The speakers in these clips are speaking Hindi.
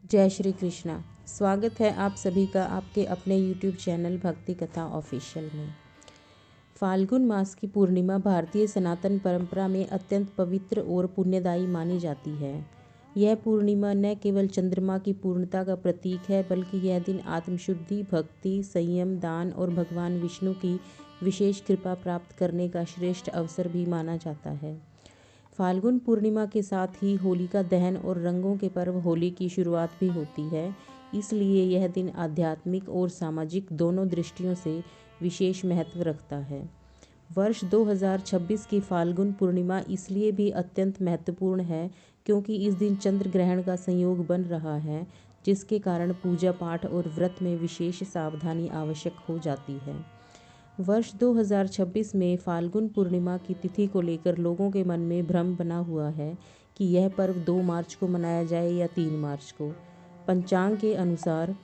जय श्री कृष्णा। स्वागत है आप सभी का आपके अपने YouTube चैनल भक्ति कथा ऑफिशियल में। फाल्गुन मास की पूर्णिमा भारतीय सनातन परंपरा में अत्यंत पवित्र और पुण्यदायी मानी जाती है। यह पूर्णिमा न केवल चंद्रमा की पूर्णता का प्रतीक है, बल्कि यह दिन आत्मशुद्धि, भक्ति, संयम, दान और भगवान विष्णु की विशेष कृपा प्राप्त करने का श्रेष्ठ अवसर भी माना जाता है। फाल्गुन पूर्णिमा के साथ ही होलिका दहन और रंगों के पर्व होली की शुरुआत भी होती है। इसलिए यह दिन आध्यात्मिक और सामाजिक दोनों दृष्टियों से विशेष महत्व रखता है। वर्ष 2026 की फाल्गुन पूर्णिमा इसलिए भी अत्यंत महत्वपूर्ण है क्योंकि इस दिन चंद्र ग्रहण का संयोग बन रहा है, जिसके कारण पूजा पाठ और व्रत में विशेष सावधानी आवश्यक हो जाती है। वर्ष 2026 में फाल्गुन पूर्णिमा की तिथि को लेकर लोगों के मन में भ्रम बना हुआ है कि यह पर्व 2 मार्च को मनाया जाए या 3 मार्च को। पंचांग के अनुसार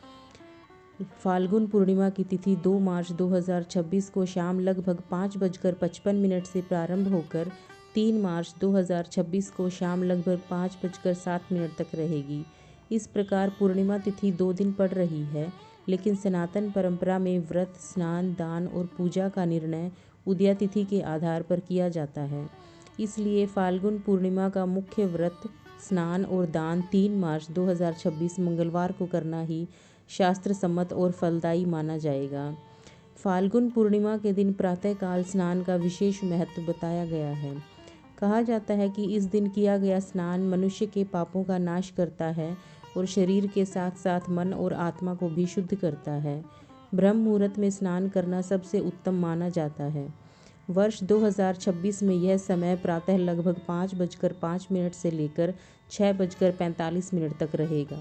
फाल्गुन पूर्णिमा की तिथि 2 मार्च 2026 को शाम लगभग 5:55 से प्रारंभ होकर 3 मार्च 2026 को शाम लगभग 5:07 तक रहेगी। इस प्रकार पूर्णिमा तिथि 2 दिन पड़ रही है, लेकिन सनातन परंपरा में व्रत, स्नान, दान और पूजा का निर्णय उदया तिथि के आधार पर किया जाता है। इसलिए फाल्गुन पूर्णिमा का मुख्य व्रत, स्नान और दान 3 मार्च 2026 मंगलवार को करना ही शास्त्र सम्मत और फलदायी माना जाएगा। फाल्गुन पूर्णिमा के दिन प्रातःकाल स्नान का विशेष महत्व बताया गया है। कहा जाता है कि इस दिन किया गया स्नान मनुष्य के पापों का नाश करता है और शरीर के साथ साथ मन और आत्मा को भी शुद्ध करता है। ब्रह्म मुहूर्त में स्नान करना सबसे उत्तम माना जाता है। वर्ष 2026 में यह समय प्रातः लगभग 5:05 से लेकर 6:45 तक रहेगा।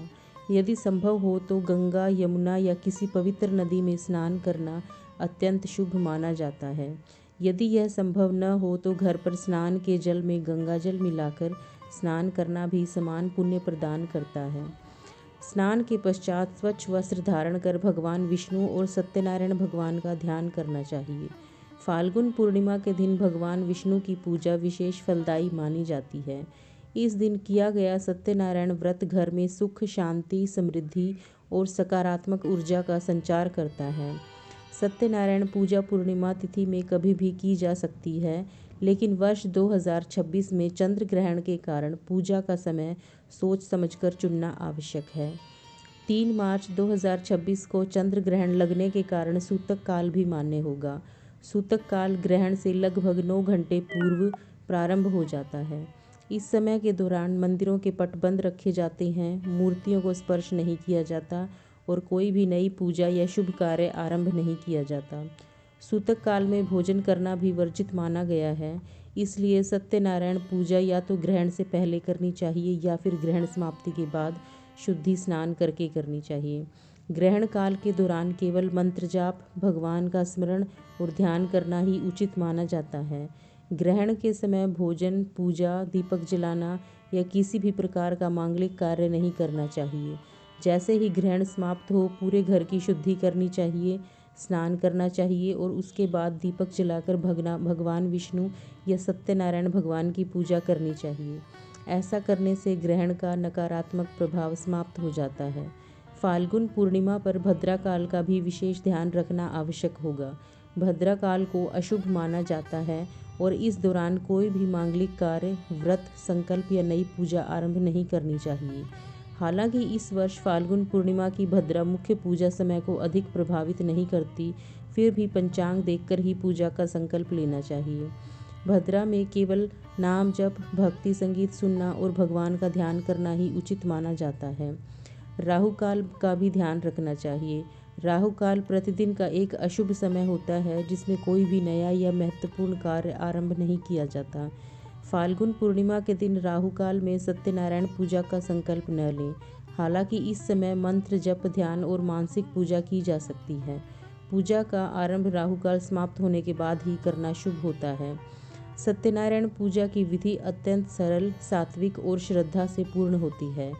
यदि संभव हो तो गंगा, यमुना या किसी पवित्र नदी में स्नान करना अत्यंत शुभ माना जाता है। यदि यह संभव न हो तो घर पर स्नान के जल में गंगा जल मिलाकर स्नान करना भी समान पुण्य प्रदान करता है। स्नान के पश्चात स्वच्छ वस्त्र धारण कर भगवान विष्णु और सत्यनारायण भगवान का ध्यान करना चाहिए। फाल्गुन पूर्णिमा के दिन भगवान विष्णु की पूजा विशेष फलदायी मानी जाती है। इस दिन किया गया सत्यनारायण व्रत घर में सुख, शांति, समृद्धि और सकारात्मक ऊर्जा का संचार करता है। सत्यनारायण पूजा पूर्णिमा तिथि में कभी भी की जा सकती है, लेकिन वर्ष 2026 में चंद्र ग्रहण के कारण पूजा का समय सोच समझकर चुनना आवश्यक है। 3 मार्च 2026 को चंद्र ग्रहण लगने के कारण सूतक काल भी मान्य होगा। सूतक काल ग्रहण से लगभग 9 घंटे पूर्व प्रारंभ हो जाता है। इस समय के दौरान मंदिरों के पट बंद रखे जाते हैं, मूर्तियों को स्पर्श नहीं किया जाता और कोई भी नई पूजा या शुभ कार्य आरंभ नहीं किया जाता। सूतक काल में भोजन करना भी वर्जित माना गया है। इसलिए सत्यनारायण पूजा या तो ग्रहण से पहले करनी चाहिए या फिर ग्रहण समाप्ति के बाद शुद्धि स्नान करके करनी चाहिए। ग्रहण काल के दौरान केवल मंत्र जाप, भगवान का स्मरण और ध्यान करना ही उचित माना जाता है। ग्रहण के समय भोजन, पूजा, दीपक जलाना या किसी भी प्रकार का मांगलिक कार्य नहीं करना चाहिए। जैसे ही ग्रहण समाप्त हो पूरे घर की शुद्धि करनी चाहिए, स्नान करना चाहिए और उसके बाद दीपक जलाकर भगवान विष्णु या सत्यनारायण भगवान की पूजा करनी चाहिए। ऐसा करने से ग्रहण का नकारात्मक प्रभाव समाप्त हो जाता है। फाल्गुन पूर्णिमा पर भद्रा काल का भी विशेष ध्यान रखना आवश्यक होगा। भद्रा काल को अशुभ माना जाता है और इस दौरान कोई भी मांगलिक कार्य, व्रत, संकल्प या नई पूजा आरंभ नहीं करनी चाहिए। हालांकि इस वर्ष फाल्गुन पूर्णिमा की भद्रा मुख्य पूजा समय को अधिक प्रभावित नहीं करती, फिर भी पंचांग देखकर ही पूजा का संकल्प लेना चाहिए। भद्रा में केवल नाम जप, भक्ति संगीत सुनना और भगवान का ध्यान करना ही उचित माना जाता है। राहु काल का भी ध्यान रखना चाहिए। राहु काल प्रतिदिन का एक अशुभ समय होता है जिसमें कोई भी नया या महत्वपूर्ण कार्य आरंभ नहीं किया जाता। फाल्गुन पूर्णिमा के दिन राहु काल में सत्यनारायण पूजा का संकल्प न लें। हालांकि इस समय मंत्र जप, ध्यान और मानसिक पूजा की जा सकती है। पूजा का आरंभ राहु काल समाप्त होने के बाद ही करना शुभ होता है। सत्यनारायण पूजा की विधि अत्यंत सरल, सात्विक और श्रद्धा से पूर्ण होती है।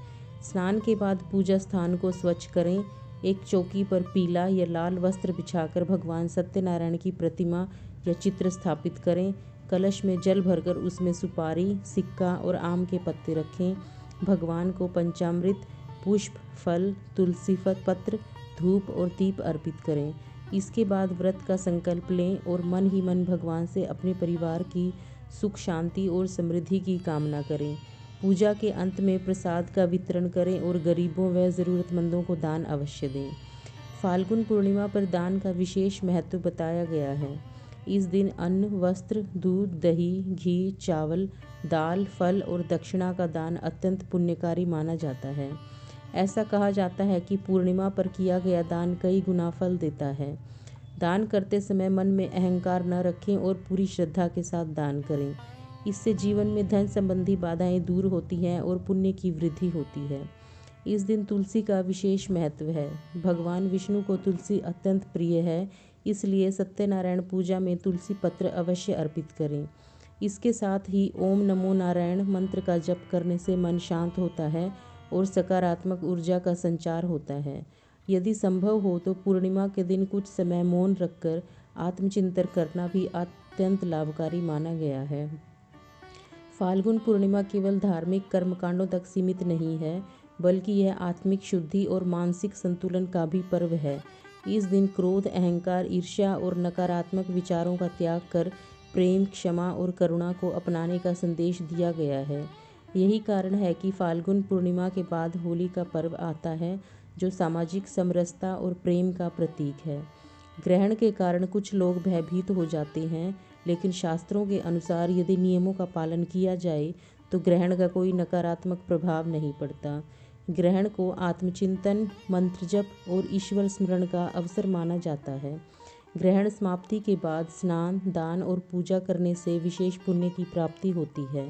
स्नान के बाद पूजा स्थान को स्वच्छ करें। एक चौकी पर पीला या लाल वस्त्र बिछाकर भगवान सत्यनारायण की प्रतिमा या चित्र स्थापित करें। कलश में जल भरकर उसमें सुपारी, सिक्का और आम के पत्ते रखें। भगवान को पंचामृत, पुष्प, फल, तुलसी पत्र, धूप और दीप अर्पित करें। इसके बाद व्रत का संकल्प लें और मन ही मन भगवान से अपने परिवार की सुख, शांति और समृद्धि की कामना करें। पूजा के अंत में प्रसाद का वितरण करें और गरीबों व ज़रूरतमंदों को दान अवश्य दें। फाल्गुन पूर्णिमा पर दान का विशेष महत्व बताया गया है। इस दिन अन्न, वस्त्र, दूध, दही, घी, चावल, दाल, फल और दक्षिणा का दान अत्यंत पुण्यकारी माना जाता है। ऐसा कहा जाता है कि पूर्णिमा पर किया गया दान कई गुना फल देता है। दान करते समय मन में अहंकार न रखें और पूरी श्रद्धा के साथ दान करें। इससे जीवन में धन संबंधी बाधाएं दूर होती हैं और पुण्य की वृद्धि होती है। इस दिन तुलसी का विशेष महत्व है। भगवान विष्णु को तुलसी अत्यंत प्रिय है, इसलिए सत्यनारायण पूजा में तुलसी पत्र अवश्य अर्पित करें। इसके साथ ही ओम नमो नारायण मंत्र का जप करने से मन शांत होता है और सकारात्मक ऊर्जा का संचार होता है। यदि संभव हो तो पूर्णिमा के दिन कुछ समय मौन रखकर आत्मचिंतन करना भी अत्यंत लाभकारी माना गया है। फाल्गुन पूर्णिमा केवल धार्मिक कर्मकांडों तक सीमित नहीं है, बल्कि यह आत्मिक शुद्धि और मानसिक संतुलन का भी पर्व है। इस दिन क्रोध, अहंकार, ईर्ष्या और नकारात्मक विचारों का त्याग कर प्रेम, क्षमा और करुणा को अपनाने का संदेश दिया गया है। यही कारण है कि फाल्गुन पूर्णिमा के बाद होली का पर्व आता है, जो सामाजिक समरसता और प्रेम का प्रतीक है। ग्रहण के कारण कुछ लोग भयभीत हो जाते हैं, लेकिन शास्त्रों के अनुसार यदि नियमों का पालन किया जाए तो ग्रहण का कोई नकारात्मक प्रभाव नहीं पड़ता। ग्रहण को आत्मचिंतन, मंत्र जप और ईश्वर स्मरण का अवसर माना जाता है। ग्रहण समाप्ति के बाद स्नान, दान और पूजा करने से विशेष पुण्य की प्राप्ति होती है।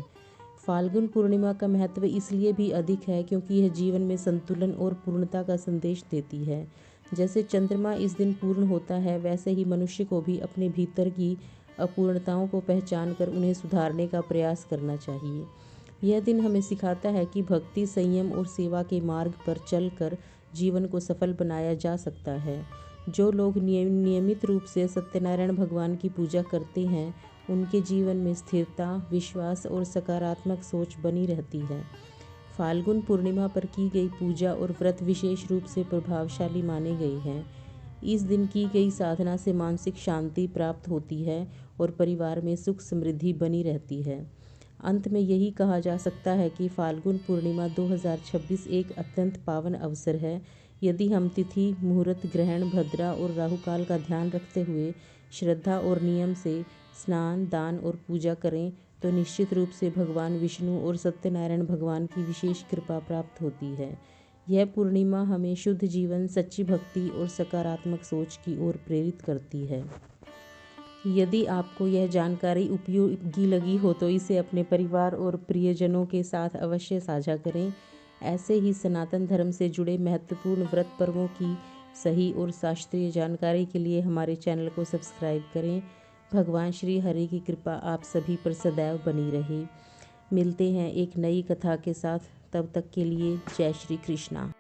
फाल्गुन पूर्णिमा का महत्व इसलिए भी अधिक है क्योंकि यह जीवन में संतुलन और पूर्णता का संदेश देती है। जैसे चंद्रमा इस दिन पूर्ण होता है, वैसे ही मनुष्य को भी अपने भीतर की अपूर्णताओं को पहचान कर उन्हें सुधारने का प्रयास करना चाहिए। यह दिन हमें सिखाता है कि भक्ति, संयम और सेवा के मार्ग पर चलकर जीवन को सफल बनाया जा सकता है। जो लोग नियमित रूप से सत्यनारायण भगवान की पूजा करते हैं, उनके जीवन में स्थिरता, विश्वास और सकारात्मक सोच बनी रहती है। फाल्गुन पूर्णिमा पर की गई पूजा और व्रत विशेष रूप से प्रभावशाली माने गए हैं। इस दिन की गई साधना से मानसिक शांति प्राप्त होती है और परिवार में सुख समृद्धि बनी रहती है। अंत में यही कहा जा सकता है कि फाल्गुन पूर्णिमा 2026 एक अत्यंत पावन अवसर है। यदि हम तिथि, मुहूर्त, ग्रहण, भद्रा और राहुकाल का ध्यान रखते हुए श्रद्धा और नियम से स्नान, दान और पूजा करें तो निश्चित रूप से भगवान विष्णु और सत्यनारायण भगवान की विशेष कृपा प्राप्त होती है। यह पूर्णिमा हमें शुद्ध जीवन, सच्ची भक्ति और सकारात्मक सोच की ओर प्रेरित करती है। यदि आपको यह जानकारी उपयोगी लगी हो तो इसे अपने परिवार और प्रियजनों के साथ अवश्य साझा करें। ऐसे ही सनातन धर्म से जुड़े महत्वपूर्ण व्रत पर्वों की सही और शास्त्रीय जानकारी के लिए हमारे चैनल को सब्सक्राइब करें। भगवान श्री हरि की कृपा आप सभी पर सदैव बनी रहे। मिलते हैं एक नई कथा के साथ, तब तक के लिए जय श्री कृष्णा।